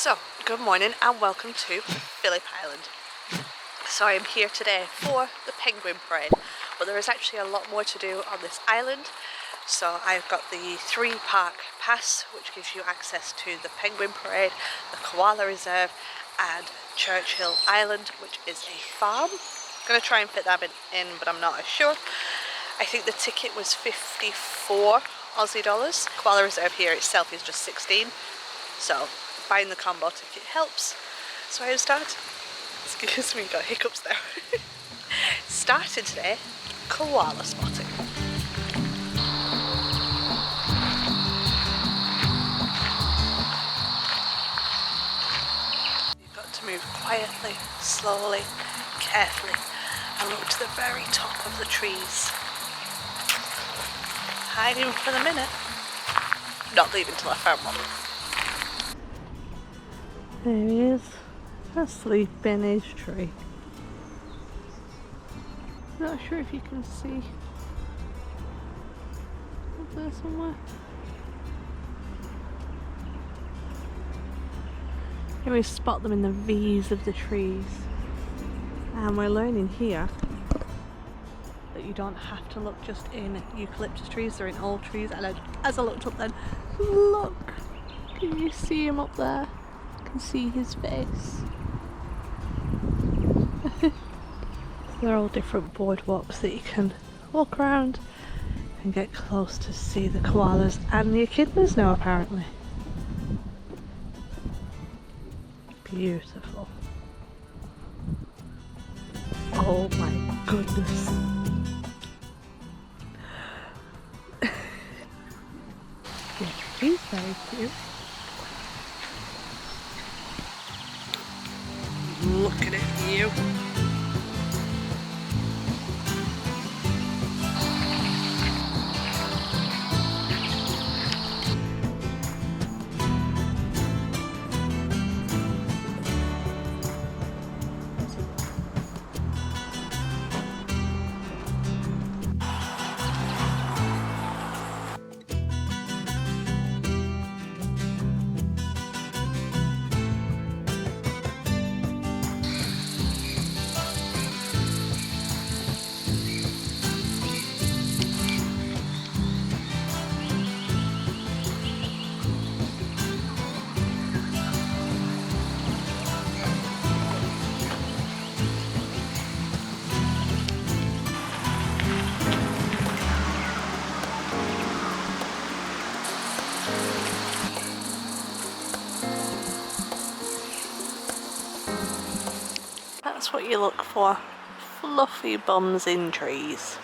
So, good morning and welcome to Phillip Island. So I am here today for the penguin parade, but there is actually a lot more to do on this island. So I've got the 3-park pass, which gives you access to the penguin parade, the Koala Reserve and Churchill Island, which is a farm. I'm going to try and fit that in, but I'm not as sure. I think the ticket was 54 Aussie dollars. Koala Reserve here itself is just 16. So buying the combo ticket helps. So I start. Excuse me, got hiccups there. Started today koala spotting. You've got to move quietly, slowly, carefully, and look to the very top of the trees. Hiding for the minute. Not leaving till I found one. There he is, asleep in his tree. Not sure if you can see up there somewhere. Here we spot them in the V's of the trees, and we're learning here that you don't have to look just in eucalyptus trees, they're in all trees. And as I looked up then, look, can you see him up there? See his face. They're all different boardwalks that you can walk around and get close to see the koalas and the echidnas now, apparently. Beautiful. Oh my goodness. Yeah, he's very cute. Looking at you. That's what you look for, fluffy bums in trees.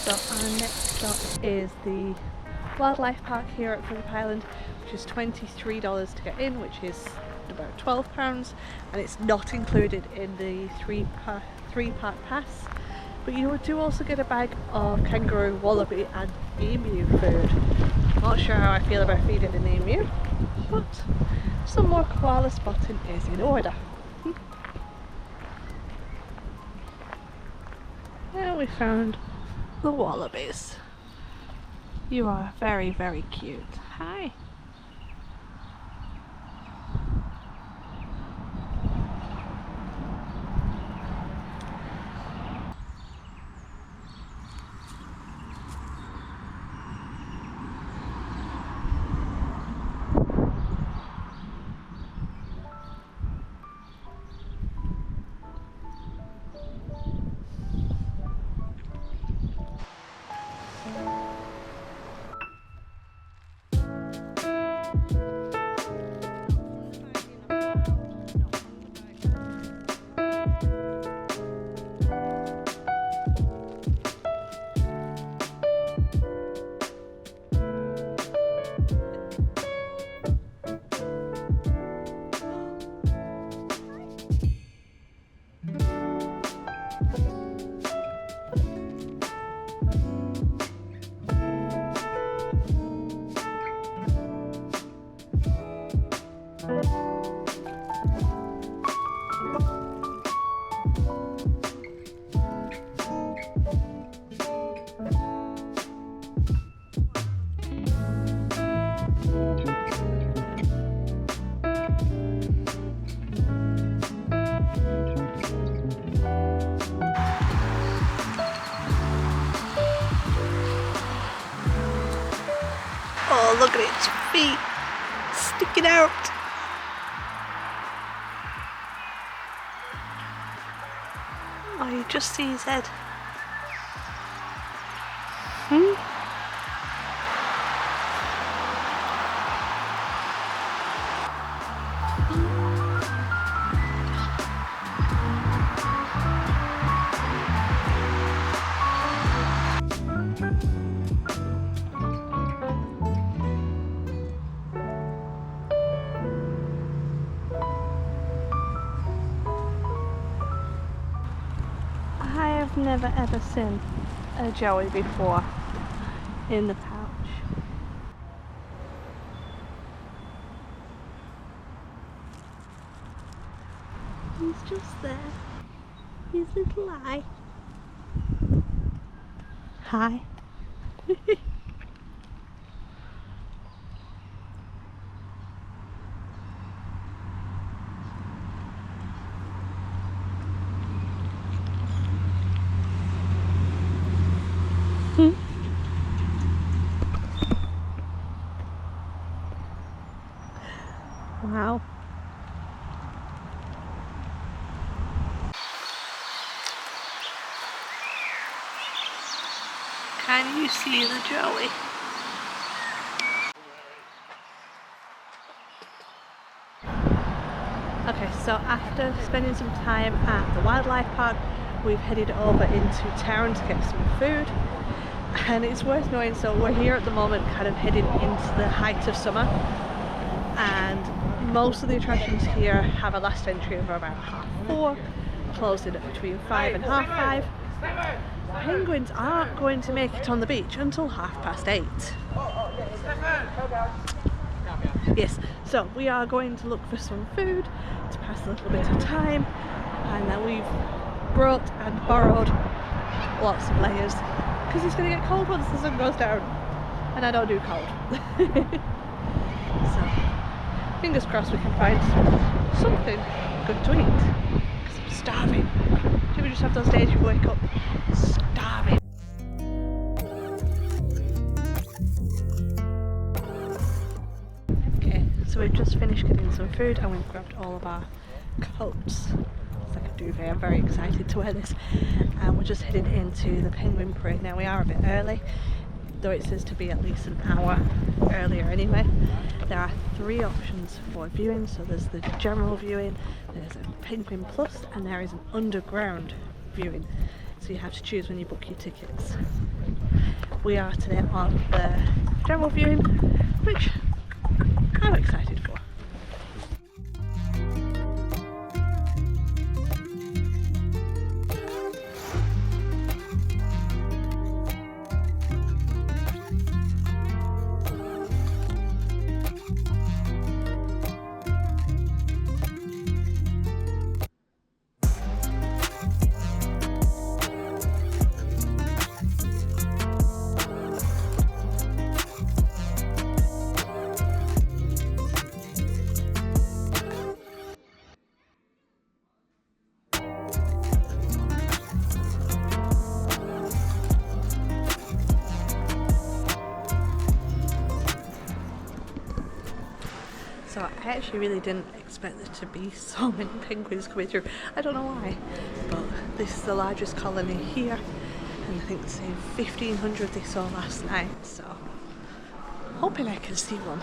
So our next stop is the wildlife park here at Phillip Island, which is $23 to get in, which is about £12, and it's not included in the three-park pass. But you do also get a bag of kangaroo, wallaby and emu food. Not sure how I feel about feeding an emu, but some more koala spotting is in order. And we found the wallabies. You are very, very cute. Hi. Oh, look at its feet sticking out. Oh, you just see his head. I've never ever seen a joey before in the pouch. He's just there. His little eye. Hi. Wow. Can you see the joey? Okay, so after spending some time at the wildlife park, we've headed over into town to get some food. And it's worth knowing, so we're here at the moment kind of heading into the height of summer, and most of the attractions here have a last entry of about 4:30, closing at between 5 and 5:30. Penguins aren't going to make it on the beach until 8:30. Yes, so we are going to look for some food to pass a little bit of time, and then we've brought and borrowed lots of layers because it's going to get cold once the sun goes down, and I don't do cold. So fingers crossed we can find something good to eat because I'm starving. Do you ever just have those days you wake up starving? Okay, so we've just finished getting some food and we've grabbed all of our coats. It's like a duvet. I'm very excited to wear this, and we're just heading into the penguin parade. Now we are a bit early, though it says to be at least an hour earlier anyway. There are 3 options for viewing, so there's the general viewing, there's a Penguin Plus, and there is an underground viewing, so you have to choose when you book your tickets. We are today on the general viewing, which I'm excited for. So I actually really didn't expect there to be so many penguins coming through. I don't know why, but this is the largest colony here, and I think the same 1,500 they saw last night, so I'm hoping I can see one.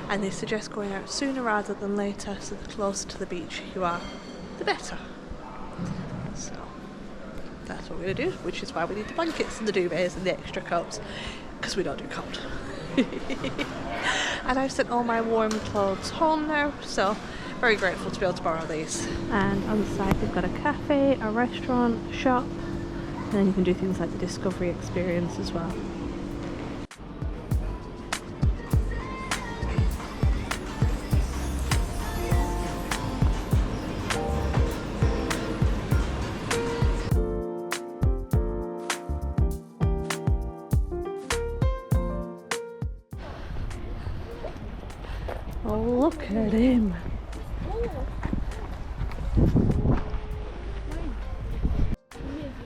And they suggest going out sooner rather than later, so the closer to the beach you are, the better. So that's what we're going to do, which is why we need the blankets and the duvets and the extra coats, because we don't do cold. And I've sent all my warm clothes home now, so very grateful to be able to borrow these. And on the side they've got a cafe, a restaurant, a shop, and then you can do things like the discovery experience as well. Oh, look at him.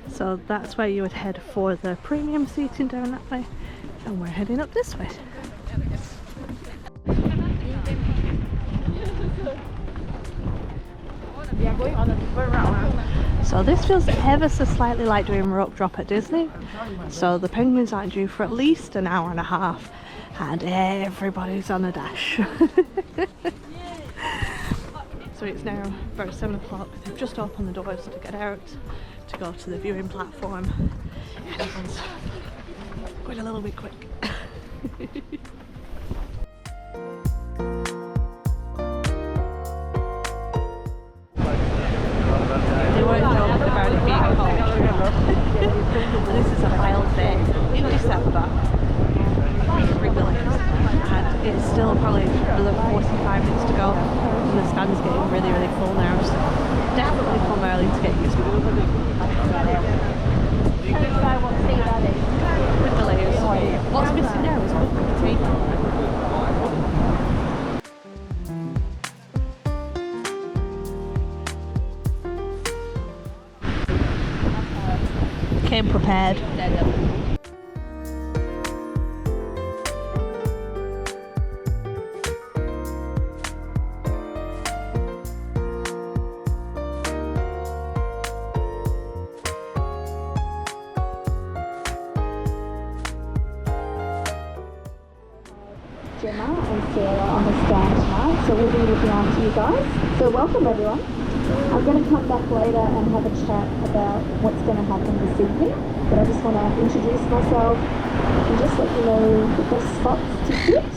So that's where you would head for the premium seating down that way, and we're heading up this way. So this feels ever so slightly like doing rope drop at Disney. So the penguins aren't due for at least an hour and a half, and everybody's on a dash. So it's now about 7 o'clock. They've just opened the doors to get out, to go to the viewing platform. Everyone's going a little bit quick. They weren't joking about it being cold. This is a wild day in December. And it's still probably another 45 minutes to go, and the stand's getting really, really full now, so definitely come early to get used to it. With the layers. What's missing now is cooked tea. Came prepared. Gemma and Sarah on the stand tonight, so we'll be looking after you guys. So welcome everyone. I'm going to come back later and have a chat about what's going to happen this evening, but I just want to introduce myself and just let you know the best spots to sit.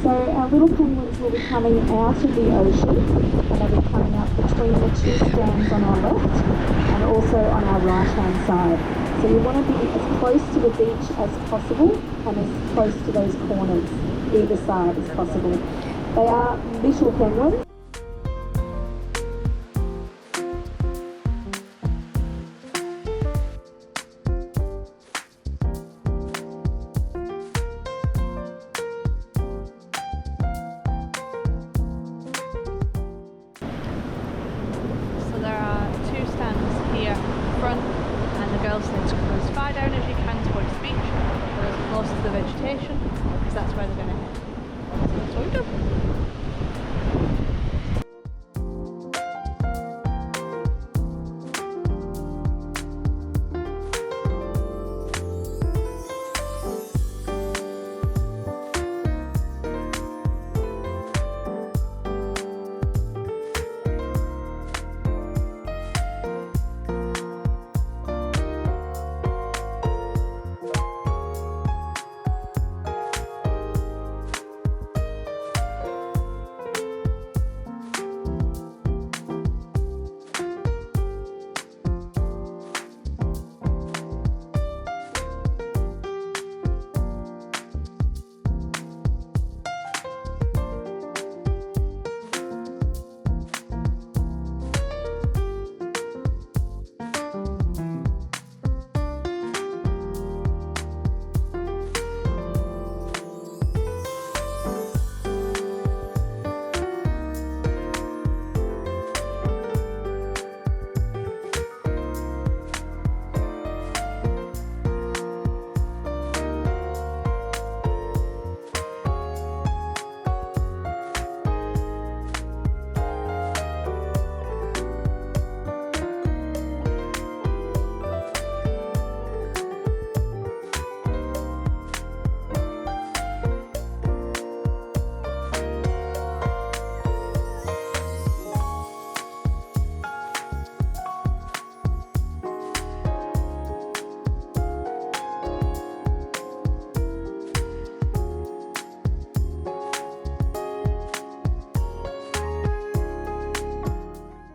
So our little penguins will be coming out of the ocean, and they'll be coming up between the two stands on our left and also on our right hand side. So you want to be as close to the beach as possible and as close to those corners either side as possible. They are little penguins. So there are two stands here front, and the girls say to come as far down as you can towards the beach, or as close to the vegetation, because that's where they're going to head. So that's what we've done.